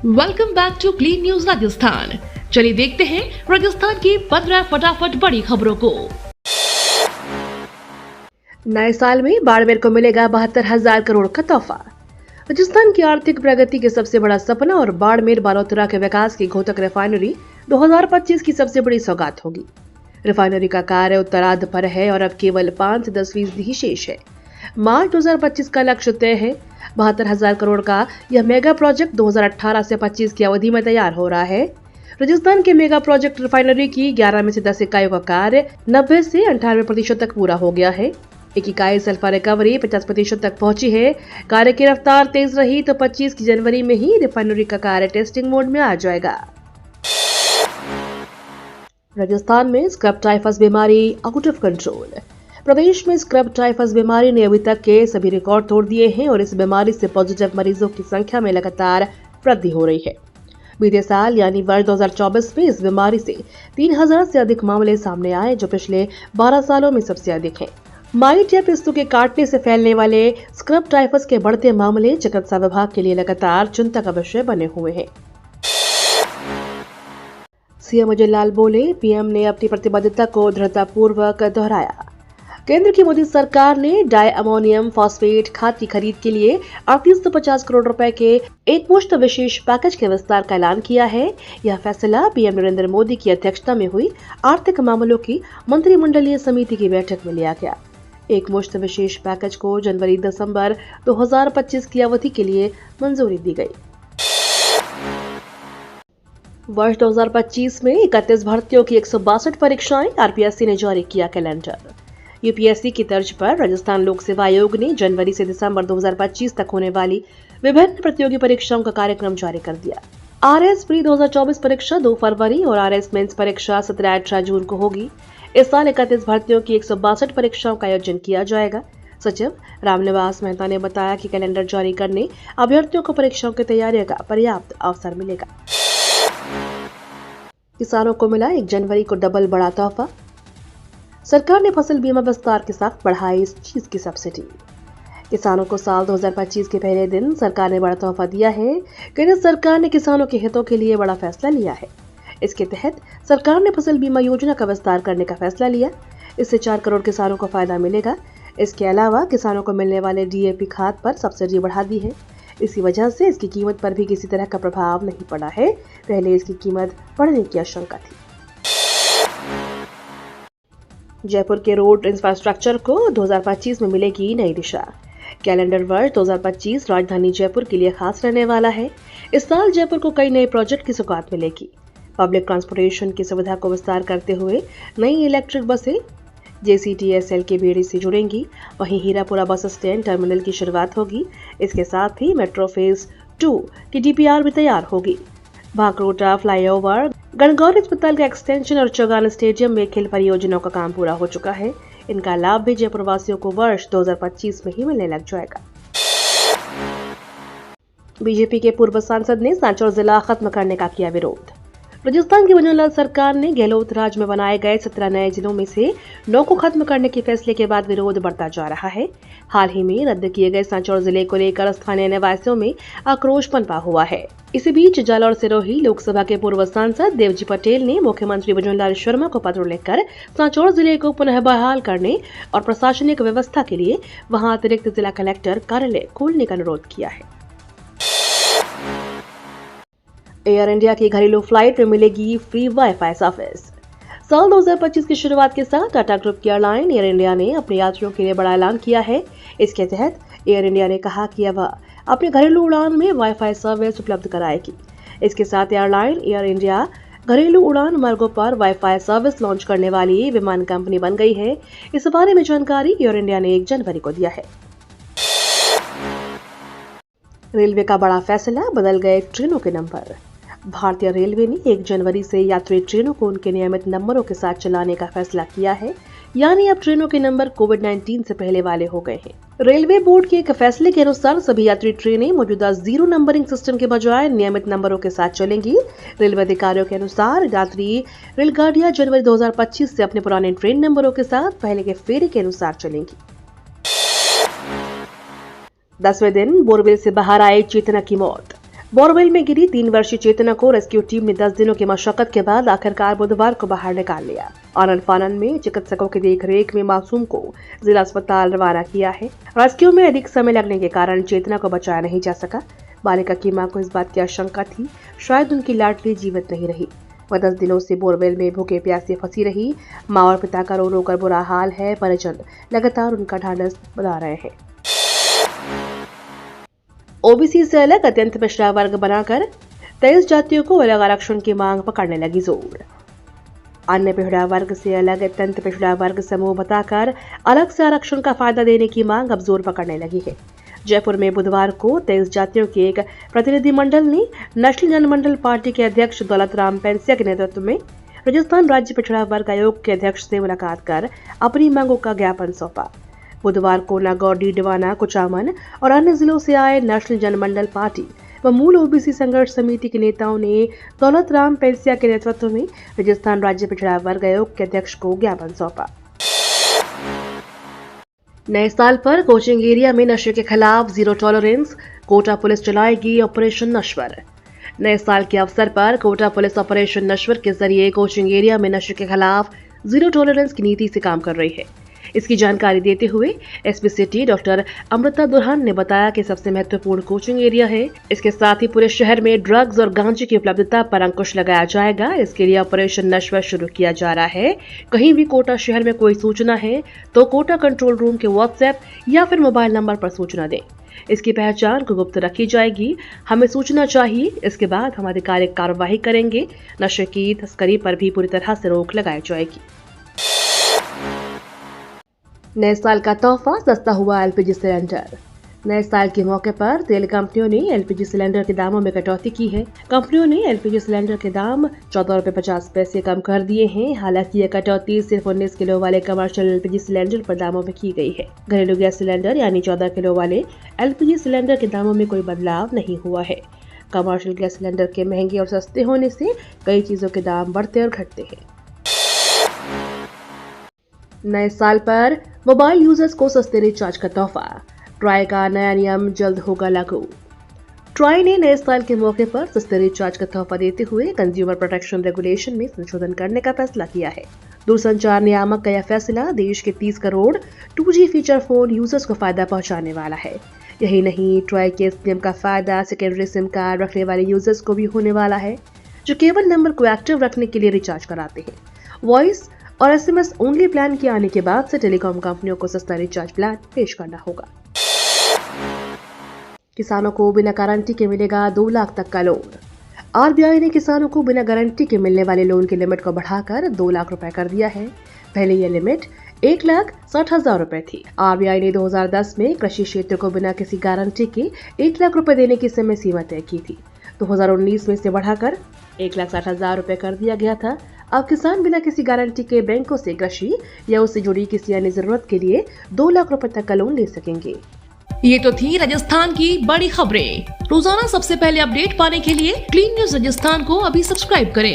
Welcome back to clean news Rajasthan. चलिए देखते हैं राजस्थान की 15 फटाफट बड़ी खबरों को। नए साल में बाड़मेर को मिलेगा 72,000 करोड़ का तोहफा। राजस्थान की आर्थिक प्रगति के सबसे बड़ा सपना और बाड़मेर बालोतरा के विकास की घोतक रिफाइनरी 2025 की सबसे बड़ी सौगात होगी। रिफाइनरी का कार्य उत्तरार्ध पर है और अब केवल 5 से 10% ही शेष है। मार्च 2025 का लक्ष्य तय है। 72,000 करोड़ का यह मेगा प्रोजेक्ट 2018 से 25 की अवधि में तैयार हो रहा है। राजस्थान के मेगा प्रोजेक्ट रिफाइनरी की 11 में से 10 इकाइयों का कार्य 90 से 98% तक पूरा हो गया है। एक इकाई सल्फर रिकवरी 50% तक पहुंची है। कार्य की रफ्तार तेज रही तो 25 की जनवरी में ही रिफाइनरी का कार्य टेस्टिंग मोड में आ जाएगा। राजस्थान में स्क्रब टाइफस बीमारी आउट ऑफ कंट्रोल। प्रदेश में स्क्रब टाइफस बीमारी ने अभी तक के सभी रिकॉर्ड तोड़ दिए हैं और इस बीमारी से पॉजिटिव मरीजों की संख्या में लगातार वृद्धि हो रही है। बीते साल यानी वर्ष 2024 में इस बीमारी से 3,000 से अधिक मामले सामने आए, जो पिछले 12 सालों में सबसे अधिक हैं। माइट या पिस्तों के काटने से फैलने वाले स्क्रब टाइफस के बढ़ते मामले चिकित्सा विभाग के लिए लगातार चिंता का विषय बने हुए हैं। सीएम अजय लाल बोले, पीएम ने अपनी प्रतिबद्धता को दृढ़तापूर्वक दोहराया। केंद्र की मोदी सरकार ने डाई अमोनियम फॉस्फेट खाद की खरीद के लिए 3850 करोड़ रुपए के एकमुश्त विशेष पैकेज के विस्तार का ऐलान किया है। यह फैसला पीएम नरेंद्र मोदी की अध्यक्षता में हुई आर्थिक मामलों की मंत्रिमंडलीय समिति की बैठक में लिया गया। एकमुश्त विशेष पैकेज को जनवरी-दिसंबर 2025 की अवधि के लिए मंजूरी दी गई। वर्ष 2025 में 31 भर्तियों की 162 परीक्षाएं आरपीएससी ने जारी किया कैलेंडर। यूपीएससी की तर्ज पर राजस्थान लोक सेवा आयोग ने जनवरी से दिसंबर 2025 तक होने वाली विभिन्न प्रतियोगी परीक्षाओं का कार्यक्रम जारी कर दिया। आरएस प्री 2024 परीक्षा 2 फरवरी और आरएस मेंस परीक्षा 17-18 जून को होगी। इस साल 31 भर्तियों की 162 परीक्षाओं का आयोजन किया जाएगा। सचिव रामनिवास मेहता ने बताया कि कैलेंडर जारी करने अभ्यर्थियों को परीक्षाओं की तैयारी का पर्याप्त अवसर मिलेगा। किसानों को मिला 1 जनवरी को डबल बड़ा तोहफा। सरकार ने फसल बीमा विस्तार के साथ बढ़ाई इस चीज की सब्सिडी। किसानों को साल 2025 के पहले दिन सरकार ने बड़ा तोहफा दिया है। केंद्र सरकार ने किसानों के हितों के लिए बड़ा फैसला लिया है। इसके तहत सरकार ने फसल बीमा योजना का विस्तार करने का फैसला लिया। इससे 4 करोड़ किसानों को फायदा मिलेगा। इसके अलावा किसानों को मिलने वाले डीएपी खाद पर सब्सिडी बढ़ा दी है। इसी वजह से इसकी कीमत पर भी किसी तरह का प्रभाव नहीं पड़ा है। पहले इसकी कीमत बढ़ने की आशंका थी। जयपुर के रोड इंफ्रास्ट्रक्चर को 2025 में मिलेगी नई दिशा। कैलेंडर वर्ष 2025 राजधानी जयपुर के लिए खास रहने वाला है। इस साल जयपुर को कई नए प्रोजेक्ट की सौगात मिलेगी। पब्लिक ट्रांसपोर्टेशन की सुविधा को विस्तार करते हुए नई इलेक्ट्रिक बसें जेसीटीएसएल के बेड़े से जुड़ेंगी। वहीं हीरापुरा बस स्टैंड टर्मिनल की शुरुआत होगी। इसके साथ ही मेट्रो फेज 2 की डीपीआर भी तैयार होगी। भांकरोटा फ्लाईओवर, गणगौर अस्पताल का एक्सटेंशन और चौगान स्टेडियम में खेल परियोजनाओं का काम पूरा हो चुका है। इनका लाभ भी जयपुर वासियों को वर्ष 2025 में ही मिलने लग जाएगा। बीजेपी के पूर्व सांसद ने सांचौर जिला खत्म करने का किया विरोध। राजस्थान की बनवारीलाल सरकार ने गहलोत राज में बनाए गए 17 नए जिलों में से 9 को खत्म करने के फैसले के बाद विरोध बढ़ता जा रहा है। हाल ही में रद्द किए गए सांचौर जिले को लेकर स्थानीय निवासियों में आक्रोश पनपा हुआ है। इसी बीच जालौर सिरोही लोकसभा के पूर्व सांसद देवजी पटेल ने मुख्यमंत्री बनवारीलाल शर्मा को पत्र लिखकर सांचौर जिले को पुनः बहाल करने और प्रशासनिक व्यवस्था के लिए वहां अतिरिक्त जिला कलेक्टर कार्यालय खोलने का अनुरोध किया है। एयर इंडिया की घरेलू फ्लाइट में मिलेगी फ्री वाईफाई सर्विस। साल 2025 की शुरुआत के साथ टाटा ग्रुप की एयरलाइन एयर इंडिया ने अपने यात्रियों के लिए बड़ा ऐलान किया है। इसके तहत एयर इंडिया ने कहा कि वह अपने घरेलू उड़ान में वाईफाई सर्विस उपलब्ध कराएगी। इसके साथ एयरलाइन एयर इंडिया घरेलू उड़ान मार्गों पर वाईफाई सर्विस लॉन्च करने वाली विमान कंपनी बन गई है। इस बारे में जानकारी एयर इंडिया ने 1 जनवरी को दिया है। रेलवे का बड़ा फैसला, बदल गए ट्रेनों के नंबर। भारतीय रेलवे ने 1 जनवरी से यात्री ट्रेनों को उनके नियमित नंबरों के साथ चलाने का फैसला किया है। यानी अब ट्रेनों के नंबर कोविड-19 से पहले वाले हो गए हैं। रेलवे बोर्ड के एक फैसले के अनुसार सभी यात्री ट्रेनें मौजूदा 0 नंबरिंग सिस्टम के बजाय नियमित नंबरों के साथ चलेंगी। रेलवे अधिकारियों के अनुसार यात्री रेलगाड़ियां जनवरी 2025 से अपने पुराने ट्रेन नंबरों के साथ पहले के फेरे के अनुसार चलेंगी। 10वें दिन बोरवेल से बाहर आए चेतना की मौत। बोरवेल में गिरी 3 वर्षीय चेतना को रेस्क्यू टीम ने 10 दिनों की मशक्कत के बाद आखिरकार बुधवार को बाहर निकाल लिया। आनन फानन में चिकित्सकों की देखरेख में मासूम को जिला अस्पताल रवाना किया है। रेस्क्यू में अधिक समय लगने के कारण चेतना को बचाया नहीं जा सका। बालिका की मां को इस बात की आशंका थी शायद उनकी लाडली जीवित नहीं रही। वह 10 दिनों से बोरवेल में भूखे प्यासे फंसी रही। मां और पिता का रो रो कर बुरा हाल है। परिजन लगातार उनका ढांढस बना रहे हैं। ओबीसी से अलग अत्यंत पिछड़ा वर्ग बनाकर 23 जातियों को अलग आरक्षण की मांग पकड़ने लगी जोर। अन्य पिछड़ा वर्ग से अलग अत्यंत पिछड़ा वर्ग समूह बताकर अलग से आरक्षण का फायदा देने की मांग अब जोर पकड़ने लगी है। जयपुर में बुधवार को 23 जातियों के एक प्रतिनिधिमंडल ने नेशनल जनमंडल पार्टी के अध्यक्ष दौलत राम पेंसिया के नेतृत्व में राजस्थान राज्य पिछड़ा वर्ग आयोग के अध्यक्ष से मुलाकात कर अपनी मांगों का ज्ञापन सौंपा। बुधवार को नागौर, डीडवाना, कुचामन और अन्य जिलों से आए नेशनल जनमंडल पार्टी व मूल ओबीसी संघर्ष समिति के नेताओं ने दौलत राम पेंसिया के नेतृत्व में राजस्थान राज्य पिछड़ा वर्ग आयोग के अध्यक्ष को ज्ञापन सौंपा। नए साल पर कोचिंग एरिया में नशे के खिलाफ जीरो टॉलरेंस, कोटा पुलिस चलाएगी ऑपरेशन नश्वर। नए साल के अवसर पर कोटा पुलिस ऑपरेशन नश्वर के जरिए कोचिंग एरिया में नशे के खिलाफ जीरो टॉलरेंस की नीति से काम कर रही है। इसकी जानकारी देते हुए एसपी सिटी डॉक्टर अमृता दुल्हन ने बताया कि सबसे महत्वपूर्ण कोचिंग एरिया है। इसके साथ ही पूरे शहर में ड्रग्स और गांजे की उपलब्धता पर अंकुश लगाया जाएगा। इसके लिए ऑपरेशन नश्वर शुरू किया जा रहा है। कहीं भी कोटा शहर में कोई सूचना है तो कोटा कंट्रोल रूम के व्हाट्सएप या फिर मोबाइल नंबर पर सूचना दें। इसकी पहचान को गुप्त रखी जाएगी। हमें सूचना चाहिए, इसके बाद हम आधिकारिक कार्यवाही करेंगे। नशे की तस्करी पर भी पूरी तरह से रोक लगाई जाएगी। नए साल का तोहफा सस्ता हुआ एलपीजी सिलेंडर। नए साल के मौके पर तेल कंपनियों ने एलपीजी सिलेंडर के दामों में कटौती की है। कंपनियों ने एलपीजी सिलेंडर के दाम 14 रुपये 50 पैसे कम कर दिए हैं। हालांकि यह कटौती सिर्फ 19 किलो वाले कमर्शियल एलपीजी सिलेंडर पर दामों में की गई है। घरेलू गैस सिलेंडर यानी 14 किलो वाले एलपीजी सिलेंडर के दामों में कोई बदलाव नहीं हुआ है। कमर्शियल गैस सिलेंडर के महंगे और सस्ते होने से कई चीजों के दाम बढ़ते और घटते हैं। नए साल पर मोबाइल यूजर्स को सस्ते रिचार्ज का तोहफा। ट्राई का नया नियम जल्द होगा लागू। ट्राई ने नए साल के मौके पर सस्ते रिचार्ज का तोहफा देते हुए कंज्यूमर प्रोटेक्शन रेगुलेशन में संशोधन करने का फैसला किया है। दूरसंचार नियामक का यह फैसला देश के 30 crore 2G feature phone users को फायदा पहुंचाने वाला है। यही नहीं, ट्राई के इस नियम का फायदा सेकेंडरी सिम कार्ड रखने वाले यूजर्स को भी होने वाला है, जो केवल नंबर को एक्टिव रखने के लिए रिचार्ज कराते हैं। वॉइस और एसएमएस ओनली प्लान के आने के बाद से टेलीकॉम कंपनियों को सस्ता रिचार्ज प्लान पेश करना होगा। किसानों को बिना गारंटी के मिलेगा 2 लाख तक का लोन। आरबीआई ने किसानों को बिना गारंटी के मिलने वाले लोन की लिमिट को बढ़ाकर 2 लाख रुपए कर दिया है। पहले यह लिमिट 1,60,000 रुपए थी। आरबीआई ने 2010 में कृषि क्षेत्र को बिना किसी गारंटी के 1 लाख रुपए देने की समय सीमा तय की थी। 2019 में इसे बढ़ाकर 1,60,000 रुपए कर दिया गया था। अब किसान बिना किसी गारंटी के बैंकों से कृषि या उससे जुड़ी किसी अन्य जरूरत के लिए 2 लाख रुपए तक का लोन ले सकेंगे। ये तो थी राजस्थान की बड़ी खबरें। रोजाना सबसे पहले अपडेट पाने के लिए क्लीन न्यूज राजस्थान को अभी सब्सक्राइब करें।